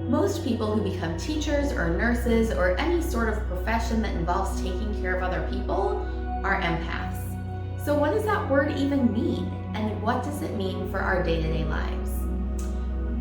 Most people who become teachers or nurses or any sort of profession that involves taking care of other people are empaths. So what does that word even mean? And what does it mean for our day-to-day lives?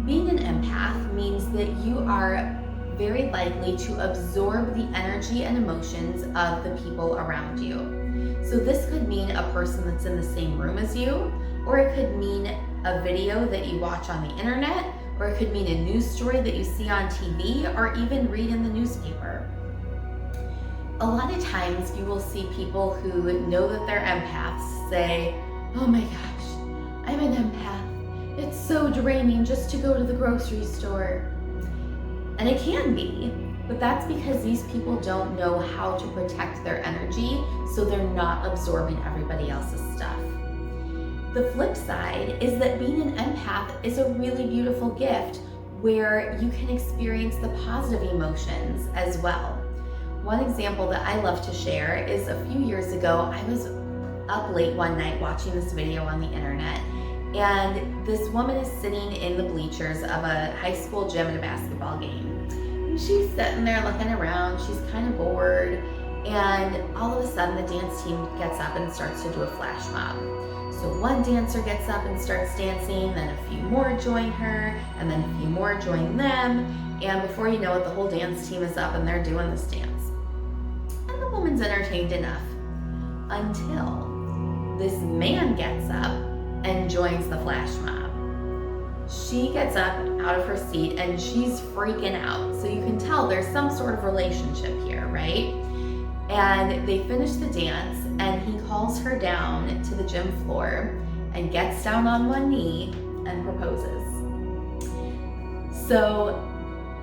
Being an empath means that you are very likely to absorb the energy and emotions of the people around you. So this could mean a person that's in the same room as you, or it could mean a video that you watch on the internet, or it could mean a news story that you see on TV, or even read in the newspaper. A lot of times you will see people who know that they're empaths say, "Oh my gosh, I'm an empath. It's so draining just to go to the grocery store." And it can be, but that's because these people don't know how to protect their energy, so they're not absorbing everybody else's stuff. The flip side is that being an empath is a really beautiful gift where you can experience the positive emotions as well. One example that I love to share is a few years ago, I was up late one night watching this video on the internet, and this woman is sitting in the bleachers of a high school gym at a basketball game. And she's sitting there looking around, she's kind of bored, and all of a sudden the dance team gets up and starts to do a flash mob. So one dancer gets up and starts dancing, then a few more join her, and then a few more join them, and before you know it, the whole dance team is up and they're doing this dance. And the woman's entertained enough until this man gets up and joins the flash mob. She gets up out of her seat and she's freaking out. So you can tell there's some sort of relationship here, right? And they finish the dance and he calls her down to the gym floor and gets down on one knee and proposes. So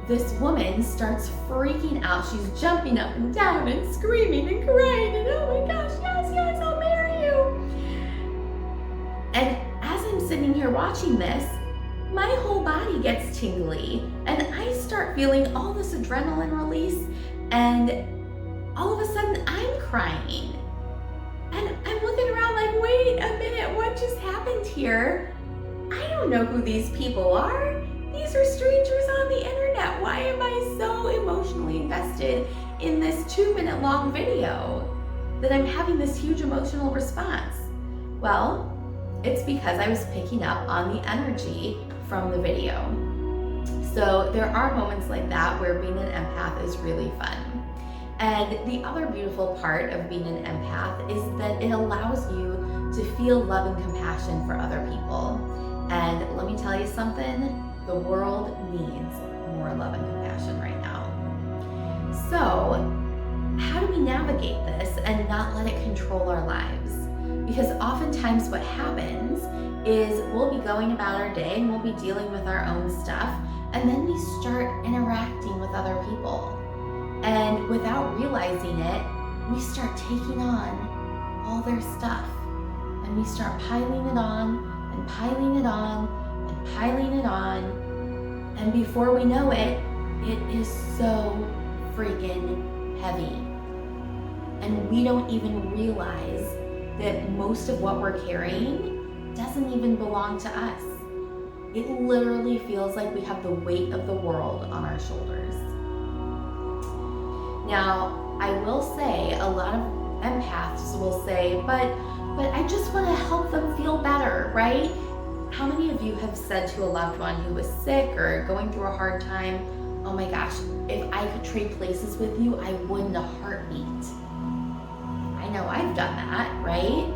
this woman starts freaking out. She's jumping up and down and screaming and crying and, "Oh my gosh, yes, yes, I'll marry you." And as I'm sitting here watching this, my whole body gets tingly and I start feeling all this adrenaline release, and all of a sudden I'm crying. And I'm looking around like, wait a minute, what just happened here? I don't know who these people are. These are strangers on the internet. Why am I so emotionally invested in this 2-minute long video that I'm having this huge emotional response? Well, it's because I was picking up on the energy from the video. So there are moments like that where being an empath is really fun. And the other beautiful part of being an empath is that it allows you to feel love and compassion for other people. And let me tell you something, the world needs more love and compassion right now. So how do we navigate this and not let it control our lives? Because oftentimes what happens is we'll be going about our day and we'll be dealing with our own stuff, and then we start interacting with other people. And without realizing it, we start taking on all their stuff. And we start piling it on and piling it on and piling it on. And before we know it, it is so freaking heavy. And we don't even realize that most of what we're carrying doesn't even belong to us. It literally feels like we have the weight of the world on our shoulders. Now, I will say, a lot of empaths will say, but I just want to help them feel better, right? How many of you have said to a loved one who was sick or going through a hard time, "Oh my gosh, if I could trade places with you, I wouldn't a heartbeat"? I know I've done that, right?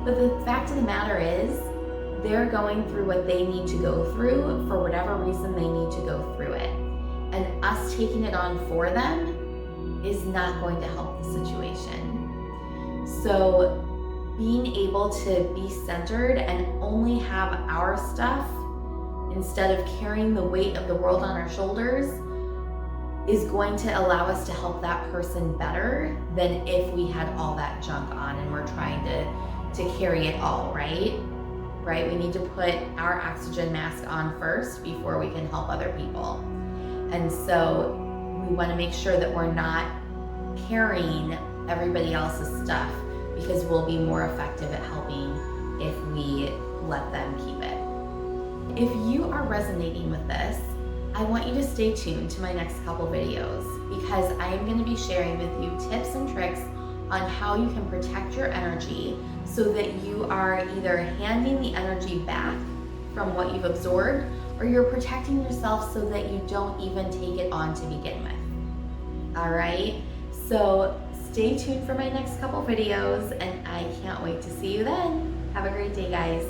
But the fact of the matter is, they're going through what they need to go through for whatever reason they need to go through it. And us taking it on for them is not going to help the situation. So being able to be centered and only have our stuff instead of carrying the weight of the world on our shoulders is going to allow us to help that person better than if we had all that junk on and we're trying to carry it all, right? Right? We need to put our oxygen mask on first before we can help other people. And so we want to make sure that we're not carrying everybody else's stuff, because we'll be more effective at helping if we let them keep it. If you are resonating with this, I want you to stay tuned to my next couple videos because I am going to be sharing with you tips and tricks on how you can protect your energy so that you are either handing the energy back from what you've absorbed or you're protecting yourself so that you don't even take it on to begin with. All right, so stay tuned for my next couple videos and I can't wait to see you then. Have a great day, guys.